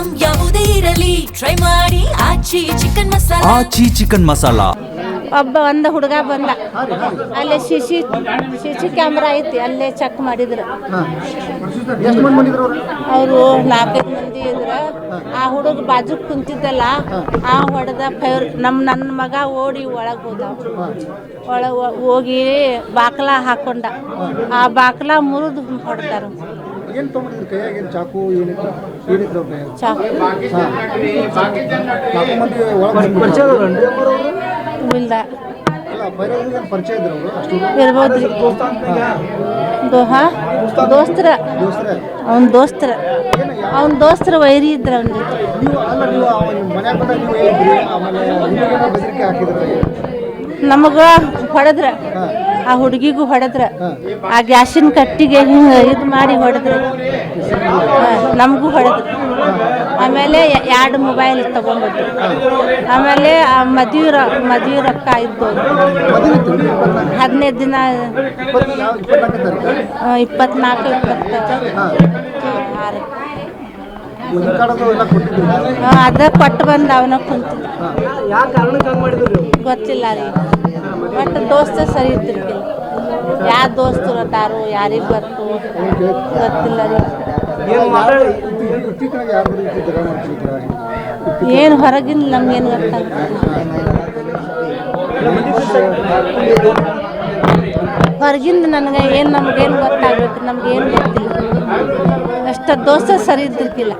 Item ಯಾವುದೇ ಇರಲಿ try ಮಾಡಿ ಆಚಿ ಚಿಕನ್ ಮಸಾಲಾ. ಒಬ್ಬ ಹುಡುಗ ಬಂದ, ಅಲ್ಲೇ ಸಿಸಿ ಕ್ಯಾಮ್ರಾ ಐತಿ, ಅಲ್ಲೇ ಚೆಕ್ ಮಾಡಿದ್ರು. ಅವರು 4-5 ಮಂದಿ ಇದ್ರ. ಆ ಹುಡುಗ ಬಾಜು ಕುಂತಿದ್ದಲ್ಲ, ಆ ಹೊಡೆದ ನನ್ನ ಮಗ ಓಡಿ ಒಳಗೆ ಹೋಗಿ ಬಾಕ್ಲ ಹಾಕೊಂಡ. ಆ ಬಾಕ್ಲ ಮುರಿದು ಹೊಡ್ತಾರ. ಚಾಕು ಇಲ್ಲ ಇರ್ಬೋದ್ರಿ. ಅವನ ದೋಸ್ತರ ವೈರಿ ಇದ್ರ. ನಮಗ ಹೊಡೆದ್ರ, ಆ ಹುಡುಗಿಗೂ ಹೊಡೆದ್ರ, ಆ ಗ್ಯಾಸಿನ ಕಟ್ಟಿಗೆ ಹಿಂಗೆ ಇದು ಮಾಡಿ ಹೊಡೆದ್ರ. ನಮಗೂ ಹೊಡೆದ್ರು. ಆಮೇಲೆ 2 ಮೊಬೈಲ್ ತಗೊಂಡ್ಬಿಟ್ರು. ಆಮೇಲೆ ಆ ಮದುವೆ ರೊಕ್ಕ ಇದ್ದು 15 ದಿನ 24-26 ಅದ ಕೊಟ್ಟು ಬಂದ ಅವನ ಕುಂತ. ಗೊತ್ತಿಲ್ಲ ರೀ. ಬಟ್ ದೋಸ್ತ ಸರಿ ಇದ್ದಿರ್ಕಿಲ್ಲ. ಯಾವ ದೋಸ್ತರು ಅದಾರು, ಯಾರಿಗೆ ಬರ್ತು ಗೊತ್ತಿಲ್ಲ ರೀ. ಏನು ಹೊರಗಿನ ನಮ್ಗೇನು ಗೊತ್ತಾಗ. ಹೊರಗಿಂದ ನನಗೆ ನಮಗೇನು ಗೊತ್ತಾಗ್ಬೇಕು, ನಮ್ಗೇನು ಗೊತ್ತಿಲ್ಲ. ಅಷ್ಟು ದೋಸ್ತ ಸರಿ ಇದ್ದಿರ್ಕಿಲ್ಲ.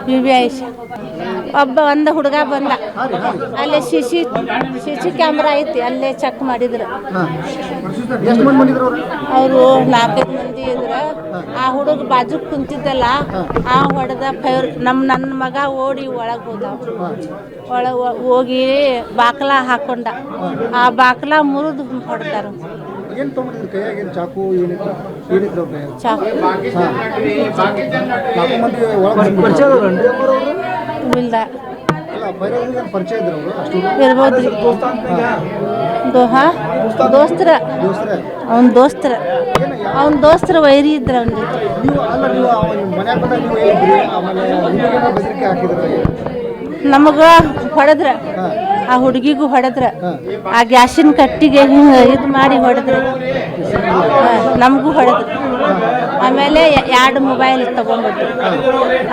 ಬಿಬಿ ಆಯಿಷಾ. ಒಬ್ಬ ಹುಡುಗ ಬಂದ, ಅಲ್ಲೇ ಸಿಸಿ ಕ್ಯಾಮ್ರಾ ಐತಿ, ಅಲ್ಲೇ ಚೆಕ್ ಮಾಡಿದ್ರು. ಅವರು 4-5 ಮಂದಿ ಇದ್ರ. ಆ ಹುಡುಗ ಬಾಜು ಕುಂತಿದ್ದಲ್ಲ, ಆ ಹೊಡೆದ ನನ್ನ ಮಗ ಓಡಿ ಒಳಗೆ ಹೋಗಿ ಬಾಕ್ಲ ಹಾಕೊಂಡ. ಆ ಬಾಕ್ಲ ಮುರಿದು ಹೊಡ್ತಾರ. ಚಾಕು ಇಲ್ಲ ಇರ್ಬೋದ್ರಿ. ಅವನ ದೋಸ್ತರ ವೈರಿ ಇದ್ರ. ನಮಗ ಹೊಡೆದ್ರ, ಆ ಹುಡುಗಿಗೂ ಹೊಡೆದ್ರ, ಆ ಗ್ಯಾಸಿನ ಕಟ್ಟಿಗೆ ಹಿಂಗೆ ಇದು ಮಾಡಿ ಹೊಡೆದ್ರ. ನಮಗೂ ಹೊಡೆದ್ರು. ಆಮೇಲೆ 2 ಮೊಬೈಲ್ ತಗೊಂಡ್ಬಿಟ್ರು.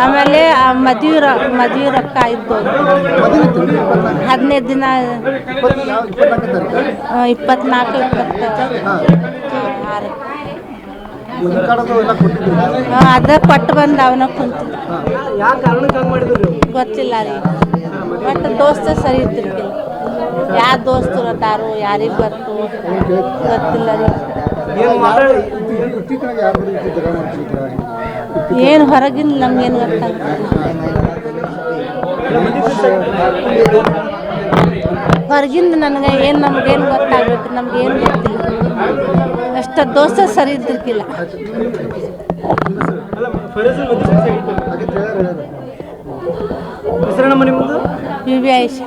ಆಮೇಲೆ ಆ ಮದುವೆ ರೊಕ್ಕ ಇದ್ದು 15 ದಿನ 24-26 ಅದ ಕೊಟ್ಟು ಬಂದ ಅವನ ಕುಂತ. ಗೊತ್ತಿಲ್ಲ ರೀ. ಬಟ್ ದೋಸ್ತ ಸರಿ ಇದ್ದಿರ್ಕಿಲ್ಲ. ಯಾವ ದೋಸ್ತರು ಅದಾರು, ಯಾರಿಗೆ ಬರ್ತು ಗೊತ್ತಿಲ್ಲ ರೀ. ಏನು ಹೊರಗಿನ ನಮ್ಗೇನು ಗೊತ್ತಾಗ. ಹೊರಗಿಂದ ನಮಗೇನು ಗೊತ್ತಾಗ್ಬೇಕು, ನಮ್ಗೇನು ಗೊತ್ತಿಲ್ಲ. ಅಷ್ಟು ದೋಸ್ತ ಸರಿ ಇದ್ದಿರ್ಕಿಲ್ಲ. ಬಿಬಿ ಆಯಿಷಾ.